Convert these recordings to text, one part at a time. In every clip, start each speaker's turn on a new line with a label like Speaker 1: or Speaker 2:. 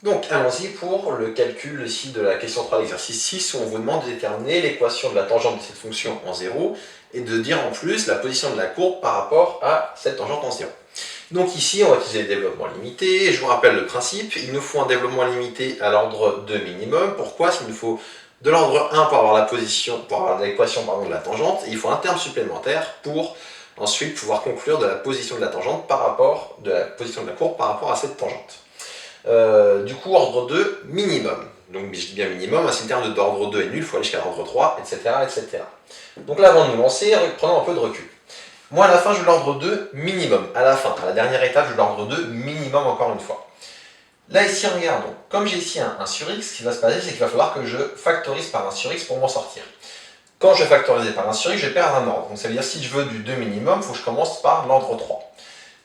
Speaker 1: Donc allons-y pour le calcul ici de la question 3 de l'exercice 6 où on vous demande de déterminer l'équation de la tangente de cette fonction en 0 et de dire en plus la position de la courbe par rapport à cette tangente en 0. Donc ici on va utiliser le développement limité, je vous rappelle le principe, il nous faut un développement limité à l'ordre 2 minimum. Pourquoi? S'il nous faut de l'ordre 1 pour avoir la position, pour avoir l'équation de la tangente, et il faut un terme supplémentaire pour ensuite pouvoir conclure de la position de la tangente par rapport, de la position de la courbe par rapport à cette tangente. Du coup, ordre 2 minimum. Donc je dis bien minimum, si le terme d'ordre 2 est nul, il faut aller jusqu'à l'ordre 3, etc., etc. Donc là, avant de nous lancer, prenons un peu de recul. Moi, à la fin, je veux l'ordre 2 minimum. À la fin, à la dernière étape, je veux l'ordre 2 minimum encore une fois. Là, ici, regardons. Comme j'ai ici un sur x, ce qui va se passer, c'est qu'il va falloir que je factorise par un sur x pour m'en sortir. Quand je vais factoriser par un sur x, je vais perdre un ordre. Donc ça veut dire que si je veux du 2 minimum, il faut que je commence par l'ordre 3.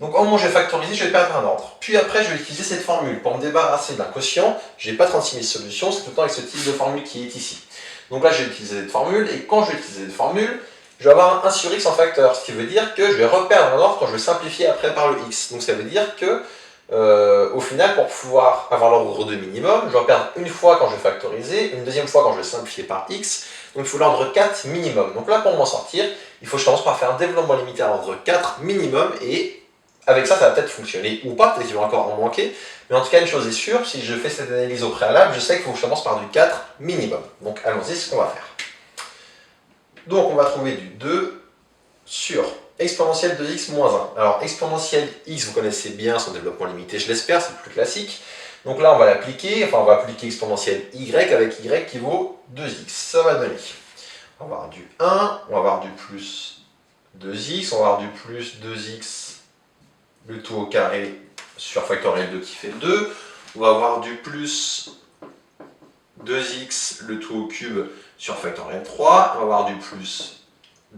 Speaker 1: Donc au moment où je vais factoriser, je vais perdre un ordre. Puis après, je vais utiliser cette formule. Pour me débarrasser d'un quotient, je n'ai pas 36 000 solutions, c'est tout le temps avec ce type de formule qui est ici. Donc là, je vais utiliser cette formule, et quand je vais utiliser cette formule, je vais avoir un 1 sur x en facteur, ce qui veut dire que je vais reperdre un ordre quand je vais simplifier après par le x. Donc ça veut dire que, au final, pour pouvoir avoir l'ordre 2 minimum, je vais perdre une fois quand je vais factoriser, une deuxième fois quand je vais simplifier par x, donc il faut l'ordre 4 minimum. Donc là, pour m'en sortir, il faut que je commence par faire un développement limité à l'ordre 4 minimum, et avec ça, ça va peut-être fonctionner ou pas, peut-être qu'il va encore en manquer, mais en tout cas, une chose est sûre, si je fais cette analyse au préalable, je sais qu'il faut que je commence par du 4 minimum. Donc allons-y, c'est ce qu'on va faire. Donc on va trouver du 2 sur exponentielle de x moins 1. Alors exponentielle x, vous connaissez bien son développement limité, je l'espère, c'est le plus classique. Donc là on va l'appliquer, enfin on va appliquer exponentielle y avec y qui vaut 2x. Ça va donner, on va avoir du 1, on va avoir du plus 2x, on va avoir du plus 2x, le tout au carré sur factoriel 2 qui fait 2. On va avoir du plus 2x, le tout au cube sur factoriel 3, on va avoir du plus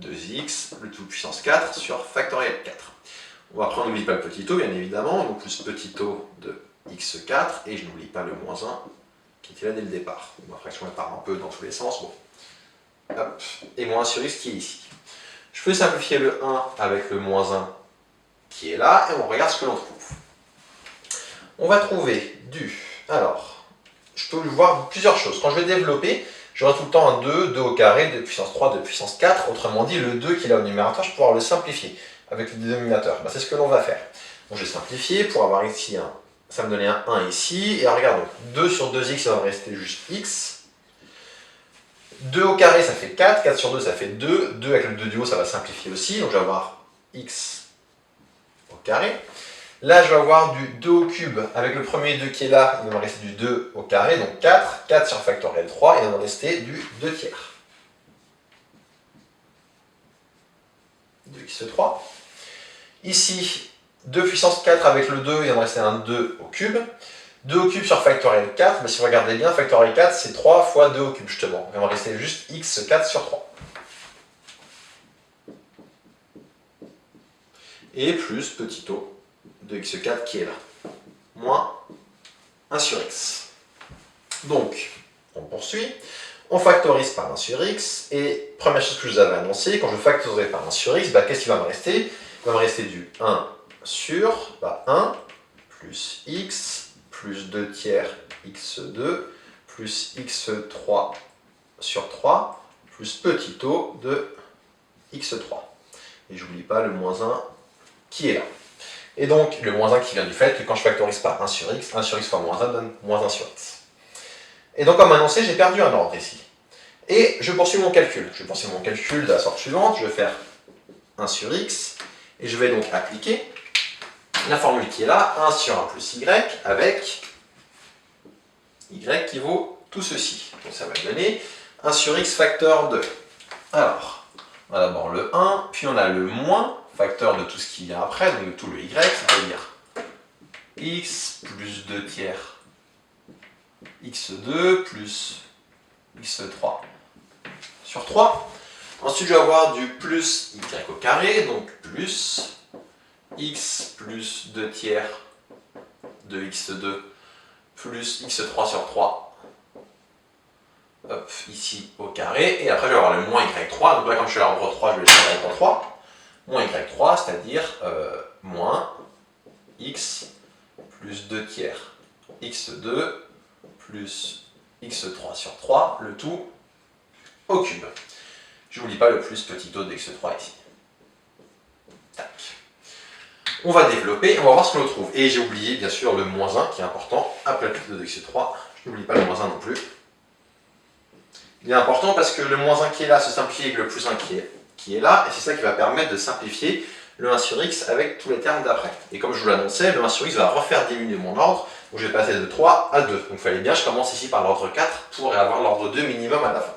Speaker 1: 2x, le tout puissance 4 sur factoriel 4. On va prendre, n'oublie pas le petit o bien évidemment, donc plus petit o de x4, et je n'oublie pas le moins 1 qui était là dès le départ. Ma fraction elle part un peu dans tous les sens, bon. Hop, et moins 1 sur x qui est ici. Je peux simplifier le 1 avec le moins 1 qui est là, et on regarde ce que l'on trouve. On va trouver du... Alors, je peux voir plusieurs choses. Quand je vais développer, j'aurai tout le temps un 2, 2 au carré, 2 puissance 3, 2 puissance 4. Autrement dit, le 2 qui est là au numérateur, je vais pouvoir le simplifier avec le dénominateur. C'est ce que l'on va faire. Donc je vais simplifier pour avoir ici un... Ça me donnait un 1 ici. Et regardons, 2 sur 2x, ça va me rester juste x. 2 au carré, ça fait 4. 4 sur 2, ça fait 2. 2 avec le 2 du haut, ça va simplifier aussi. Donc je vais avoir x au carré. Là, je vais avoir du 2 au cube, avec le premier 2 qui est là, il va me rester du 2 au carré, donc 4, 4 sur factoriel 3, et il va me rester du 2 tiers. 2x3. Ici, 2 puissance 4 avec le 2, il va me rester un 2 au cube. 2 au cube sur factoriel 4, mais si vous regardez bien, factoriel 4, c'est 3 fois 2 au cube, justement. Il va me rester juste x4 sur 3. Et plus petit o de x4 qui est là, moins 1 sur x. Donc, on poursuit, on factorise par 1 sur x, et première chose que je vous avais annoncé, quand je factoriserai par 1 sur x, qu'est-ce qui va me rester? Il va me rester du 1 sur 1 plus x plus 2 tiers x2 plus x3 sur 3 plus petit o de x3. Et j'oublie pas le moins 1 qui est là. Et donc, le moins 1 qui vient du fait que quand je factorise par 1 sur x fois moins 1 donne moins 1 sur x. Et donc, comme annoncé, j'ai perdu un ordre ici. Et je poursuis mon calcul. Je poursuis mon calcul de la sorte suivante. Je vais faire 1 sur x, et je vais donc appliquer la formule qui est là, 1 sur 1 plus y, avec y qui vaut tout ceci. Donc ça va donner 1 sur x facteur 2. Alors, on a d'abord le 1, puis on a le moins, facteur de tout ce qui vient après, donc de tout le y, c'est-à-dire x plus 2 tiers x2 plus x3 sur 3. Ensuite, je vais avoir du plus y au carré, donc plus x plus 2 tiers de x2 plus x3 sur 3. Hop, ici au carré. Et après, je vais avoir le moins y3. Donc là, quand je suis à l'ordre 3, je vais le faire en 3. Moins y3, c'est-à-dire moins x plus 2 tiers x2 plus x3 sur 3, le tout au cube. Je n'oublie pas le plus petit o de x3 ici. Tac. On va développer, on va voir ce qu'on trouve. Et j'ai oublié bien sûr le moins 1 qui est important, après le petit o de x3, je n'oublie pas le moins 1 non plus. Il est important parce que le moins 1 qui est là se simplifie avec le plus 1 qui est là, et c'est ça qui va permettre de simplifier le 1 sur x avec tous les termes d'après. Et comme je vous l'annonçais, le 1 sur x va refaire diminuer mon ordre, donc je vais passer de 3 à 2. Donc il fallait bien que je commence ici par l'ordre 4 pour avoir l'ordre 2 minimum à la fin.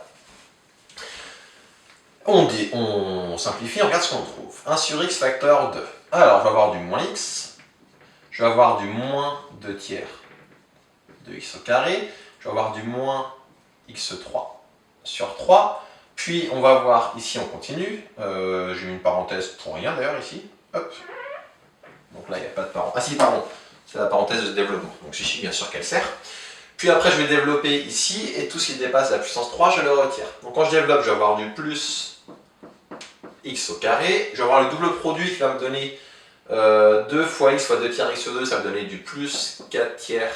Speaker 1: On simplifie, on regarde ce qu'on trouve. 1 sur x facteur 2. Alors je vais avoir du moins x, je vais avoir du moins 2 tiers de x au carré, je vais avoir du moins x3 sur 3, puis on va voir, ici on continue, j'ai mis une parenthèse pour rien d'ailleurs ici, hop, donc là il n'y a pas de parenthèse, ah si pardon, c'est la parenthèse de développement, donc je sais bien sûr qu'elle sert, puis après je vais développer ici, et tout ce qui dépasse la puissance 3 je le retire, donc quand je développe je vais avoir du plus x au carré, je vais avoir le double produit qui va me donner 2 fois x fois 2 tiers x2, ça va me donner du plus 4 tiers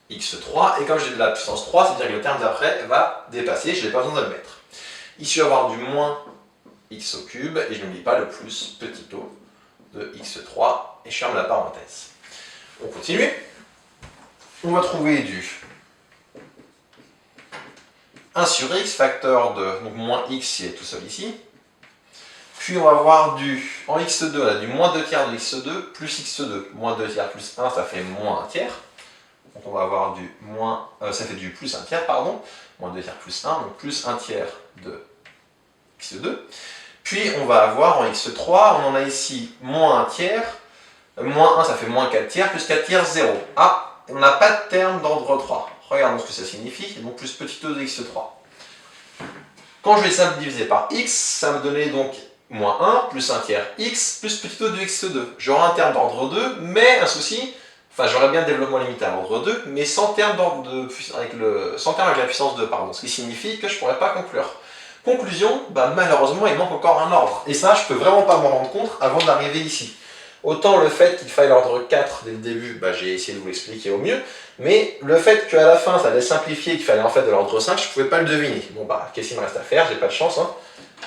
Speaker 1: x3, et comme j'ai de la puissance 3, c'est-à-dire que le terme d'après va dépasser, je n'ai pas besoin de le mettre. Ici, je vais avoir du moins x au cube, et je n'oublie pas le plus petit o de x3, et je ferme la parenthèse. On continue. On va trouver du 1 sur x facteur de, donc moins x qui est tout seul ici. Puis on va avoir du, en x2, là, du moins 2 tiers de x2 plus x2. Moins 2 tiers plus 1, ça fait moins 1 tiers. Donc on va avoir du moins, ça fait du plus 1 tiers, pardon, moins 2 tiers plus 1, donc plus 1 tiers de x2. Puis on va avoir en x3, on en a ici moins 1 tiers, moins 1 ça fait moins 4 tiers, plus 4 tiers 0. Ah, on n'a pas de terme d'ordre 3. Regardons ce que ça signifie, donc plus petit o de x3. Quand je vais simplifier par x, ça me donnait donc moins 1 plus 1 tiers x plus petit o de x2. J'aurai un terme d'ordre 2, mais un souci, enfin, j'aurais bien le développement limité à l'ordre 2, mais sans terme avec la puissance 2, pardon. Ce qui signifie que je ne pourrais pas conclure. Conclusion, bah, malheureusement, il manque encore un ordre. Et ça, je ne peux vraiment pas m'en rendre compte avant d'arriver ici. Autant le fait qu'il faille l'ordre 4 dès le début, bah, j'ai essayé de vous l'expliquer au mieux, mais le fait qu'à la fin, ça allait simplifier et qu'il fallait en fait de l'ordre 5, je ne pouvais pas le deviner. Bon, bah, qu'est-ce qu'il me reste à faire? J'ai pas de chance, hein.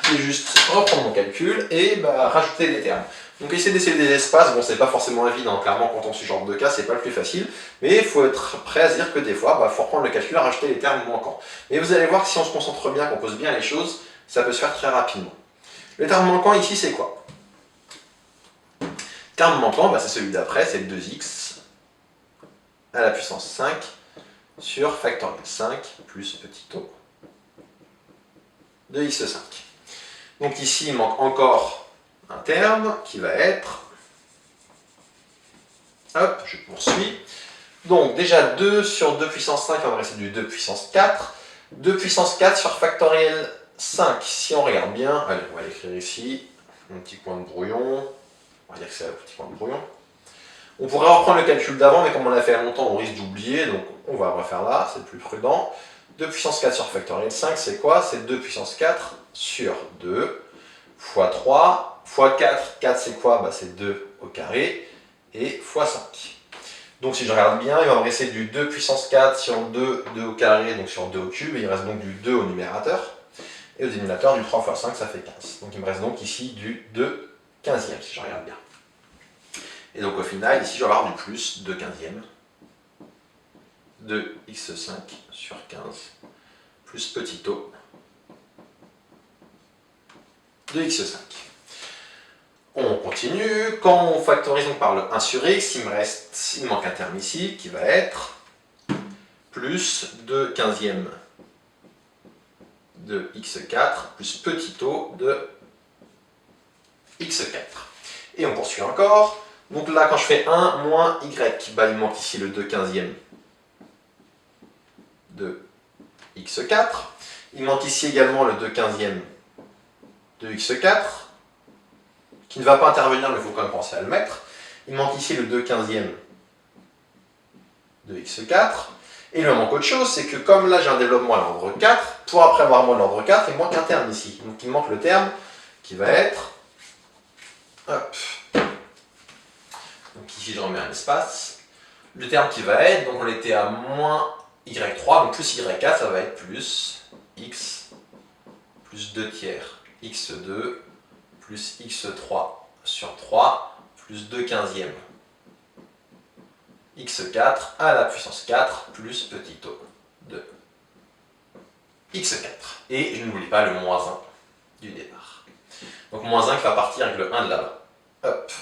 Speaker 1: C'est juste reprendre mon calcul et bah, rajouter des termes. Donc essayer d'essayer des espaces, bon c'est pas forcément évident, clairement quand on suit ce genre de cas c'est pas le plus facile, mais il faut être prêt à se dire que des fois, il faut reprendre le calcul et rajouter les termes manquants. Mais vous allez voir que si on se concentre bien, qu'on pose bien les choses, ça peut se faire très rapidement. Le terme manquant ici c'est quoi? Le terme manquant, bah, c'est celui d'après, c'est 2x à la puissance 5 sur factoriel 5 plus petit o de x5. Donc ici il manque encore un terme qui va être, hop, je poursuis, donc déjà 2 sur 2 puissance 5, on va rester du 2 puissance 4, 2 puissance 4 sur factoriel 5, si on regarde bien, allez, on va l'écrire ici, un petit point de brouillon, on va dire que c'est un petit point de brouillon. On pourrait reprendre le calcul d'avant, mais comme on l'a fait longtemps, on risque d'oublier, donc on va refaire là, c'est le plus prudent. 2 puissance 4 sur factoriel 5, c'est quoi? C'est 2 puissance 4 sur 2 fois 3, fois 4, 4 c'est quoi? Bah, c'est 2 au carré, et fois 5. Donc si je regarde bien, il va me rester du 2 puissance 4 sur 2, 2 au carré, donc sur 2 au cube, et il reste donc du 2 au numérateur. Et au dénominateur, du 3 fois 5, ça fait 15. Donc il me reste donc ici du 2 15e, si je regarde bien. Et donc au final, ici je vais avoir du plus 2 15e de x5 sur 15 plus petit o de x5. On continue. Quand on factorise donc par le 1 sur x, il manque un terme ici qui va être plus 2 15e de x4 plus petit o de x4. Et on poursuit encore. Donc là, quand je fais 1 moins y, bah, il manque ici le 2 15e de x4. Il manque ici également le 2 15e de x4, qui ne va pas intervenir, mais il faut quand même penser à le mettre. Il manque ici le 2 15e de x4. Et il me manque autre chose, c'est que comme là j'ai un développement à l'ordre 4, pour après avoir moins l'ordre 4, il manque un terme ici. Donc il manque le terme qui va être... Hop. Donc ici je remets un espace. le terme qui va être, donc on était à moins y3, donc plus y4, ça va être plus x plus 2 tiers x2 plus x3 sur 3 plus 2 quinzièmes x4 à la puissance 4 plus petit o de x4. Et je n'oublie pas le moins 1 du départ. Donc moins 1 qui va partir avec le 1 de là-bas. Hop.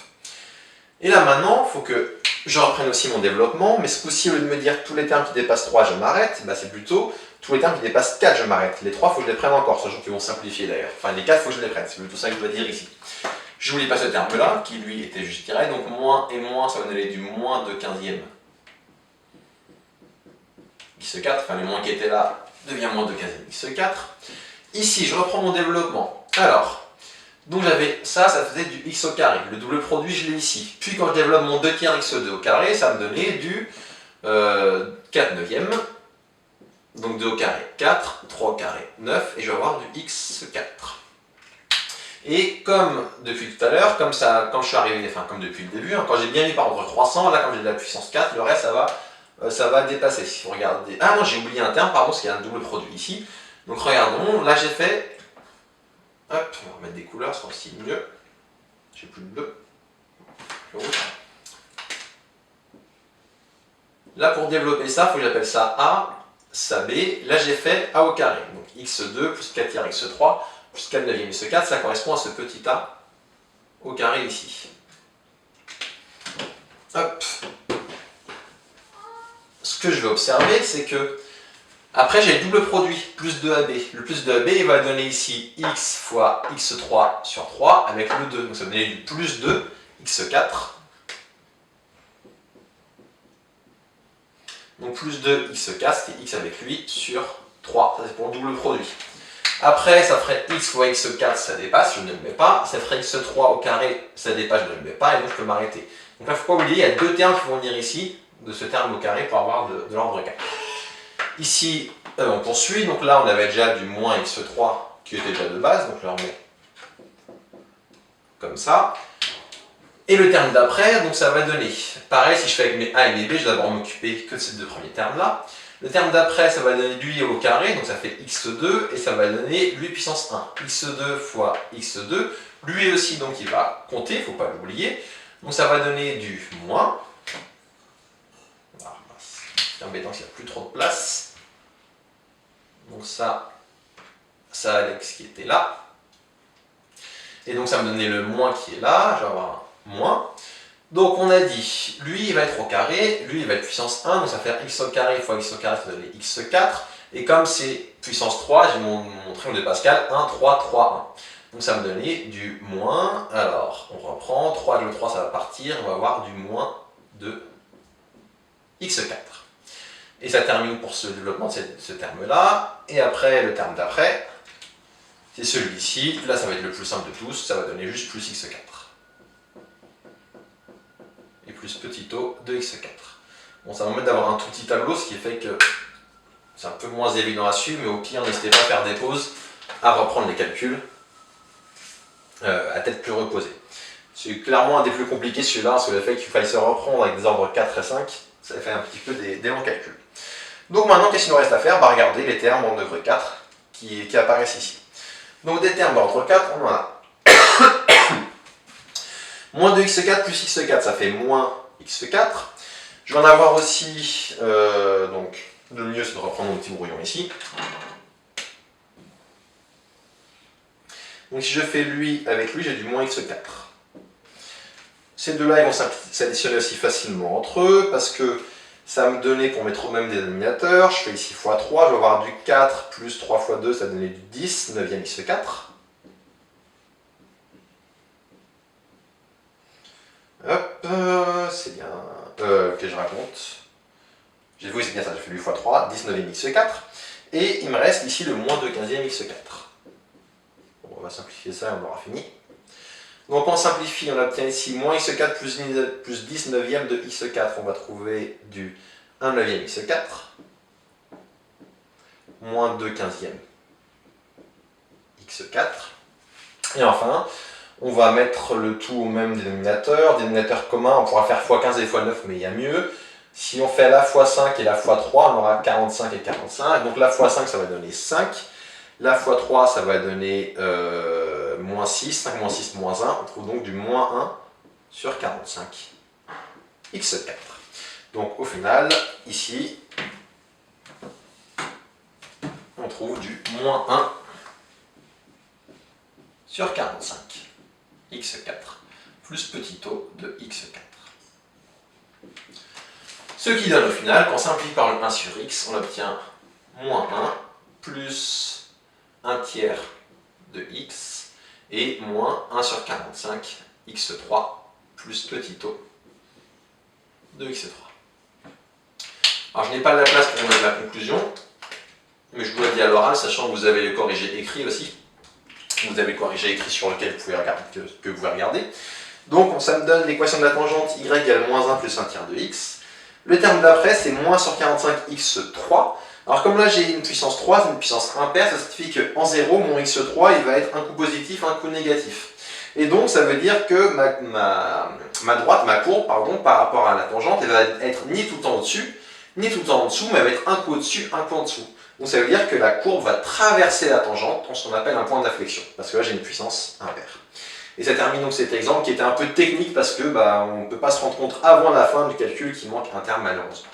Speaker 1: Et là maintenant, il faut que je reprenne aussi mon développement, mais ce coup-ci, au lieu de me dire tous les termes qui dépassent 3, je m'arrête, bah c'est plutôt tous les termes qui dépassent 4, je m'arrête. Les 3, il faut que je les prenne encore, sachant qu'ils vont simplifier d'ailleurs. Enfin, les 4, il faut que je les prenne, c'est plutôt ça que je dois dire ici. Je n'oublie pas ce terme-là, qui lui était juste tiré, donc moins et moins, ça va donner du moins de quinzième. x4, enfin le moins qui était là, devient moins de quinzième x4. Ici, je reprends mon développement. Alors, donc j'avais ça faisait du x au carré. Le double produit, je l'ai ici. Puis quand je développe mon 2 tiers x2 au carré, ça me donnait du 4 neuvième. Donc 2 au carré, 4, 3 au carré, 9, et je vais avoir du x4. Et comme depuis tout à l'heure, comme je suis arrivé, enfin comme depuis le début, hein, quand j'ai bien mis par ordre croissant, là comme j'ai de la puissance 4, le reste ça va dépasser. Si vous regardez... Ah non, j'ai oublié un terme, pardon, parce qu'il y a un double produit ici. Donc regardons, là j'ai fait... Hop, on va remettre des couleurs, ce sera aussi mieux. J'ai plus de bleu. Le rouge. Là pour développer ça, il faut que j'appelle ça A, ça B. Là j'ai fait A au carré. Donc x2 plus 4 tiers x3 plus 4 neuvième x4, ça correspond à ce petit A au carré ici. Hop. Ce que je vais observer, c'est que après j'ai le double produit, plus 2AB. Le plus 2AB, il va donner ici x fois x3 sur 3 avec le 2. Donc ça va donner du plus 2 x4. Donc plus 2 x4, c'était x avec lui sur 3. Ça c'est pour le double produit. Après, ça ferait x fois x4, ça dépasse, je ne le mets pas. Ça ferait x3 au carré, ça dépasse, je ne le mets pas, et donc je peux m'arrêter. Donc là, il ne faut pas oublier, il y a deux termes qui vont venir ici, de ce terme au carré, pour avoir de l'ordre 4. Ici, on poursuit, donc là, on avait déjà du moins x3, qui était déjà de base, donc là, on met comme ça. Et le terme d'après, donc ça va donner, pareil, si je fais avec mes a et mes b, je vais d'abord m'occuper que de ces deux premiers termes-là. Le terme d'après, ça va donner lui au carré, donc ça fait x2, et ça va donner lui puissance 1. x2 fois x2, lui aussi, donc il va compter, il ne faut pas l'oublier. Donc ça va donner du moins. Ah, c'est embêtant qu'il n'y a plus trop de place. Donc ça Alex qui était là. Et donc ça me donnait le moins qui est là, je vais avoir un moins. Donc on a dit, lui il va être au carré, lui il va être puissance 1, donc ça va faire x au carré fois x au carré, ça va donner x4. Et comme c'est puissance 3, j'ai mon triangle de Pascal, 1, 3, 3, 1. Donc ça me donnait du moins, alors on reprend, 3 avec le 3 ça va partir, on va avoir du moins de x4. Et ça termine pour ce développement de ce terme-là. Et après, le terme d'après, c'est celui-ci. Là ça va être le plus simple de tous, ça va donner juste plus x4. Plus petit o de x4. Bon, ça va me permettre d'avoir un tout petit tableau, ce qui fait que c'est un peu moins évident à suivre, mais au pire, n'hésitez pas à faire des pauses, à reprendre les calculs à tête plus reposée. C'est clairement un des plus compliqués celui-là, parce que le fait qu'il fallait se reprendre avec des ordres 4 et 5, ça fait un petit peu des longs calculs. Donc maintenant, qu'est-ce qu'il nous reste à faire? Regardez les termes en degré 4 qui apparaissent ici. Donc des termes d'ordre 4, on en a. Moins 2x4 plus x4, ça fait moins x4. Je vais en avoir aussi, donc le mieux c'est de reprendre mon petit brouillon ici. Donc si je fais lui avec lui, j'ai du moins x4. Ces deux-là, ils vont s'additionner aussi facilement entre eux, parce que ça va me donner, pour mettre au même dénominateur, je fais ici x3, je vais avoir du 4 plus 3 fois 2, ça va donner du 10, 9e x4. Hop, c'est bien. Que je raconte. J'ai vu, c'est bien ça, j'ai fait 8 fois 3, 19e x4. Et il me reste ici le moins de 15e x4. Bon, on va simplifier ça et on aura fini. Donc on simplifie, on obtient ici moins x4 plus 10 neuvième de x4. On va trouver du 1 neuvième x4. Moins 2 15e x4. Et enfin, on va mettre le tout au même dénominateur. Dénominateur commun, on pourra faire x15 et x9, mais il y a mieux. Si on fait la fois 5 et la fois 3, on aura 45 et 45. Donc la fois 5, ça va donner 5. La fois 3, ça va donner moins 6. 5 moins 6, moins 1. On trouve donc du moins 1 sur 45, x4. Donc au final, ici, on trouve du moins 1 sur 45, x4, plus petit o de x4. Ce qui donne au final, quand on simplifie par le 1 sur x, on obtient moins 1 plus 1 tiers de x et moins 1 sur 45, x3 plus petit o de x3. Alors je n'ai pas la place pour mettre la conclusion, mais je vous l'ai dit à l'oral, sachant que vous avez le corrigé écrit aussi. Vous avez le corrigé écrit sur lequel vous pouvez regarder, que vous pouvez regarder. Donc ça me donne l'équation de la tangente y égale moins 1 plus 1 tiers de x. Le terme d'après, c'est moins sur 45 x3. Alors comme là j'ai une puissance 3, c'est une puissance impaire, ça signifie qu'en 0, mon x3 il va être un coup positif, un coup négatif. Et donc ça veut dire que ma courbe, par rapport à la tangente, elle va être ni tout en au-dessus, ni tout en dessous, mais elle va être un coup au-dessus, un coup en dessous. Donc ça veut dire que la courbe va traverser la tangente dans ce qu'on appelle un point d'inflexion, parce que là j'ai une puissance impaire. Et ça termine donc cet exemple qui était un peu technique parce que on ne peut pas se rendre compte avant la fin du calcul qu'il manque un terme malheureusement.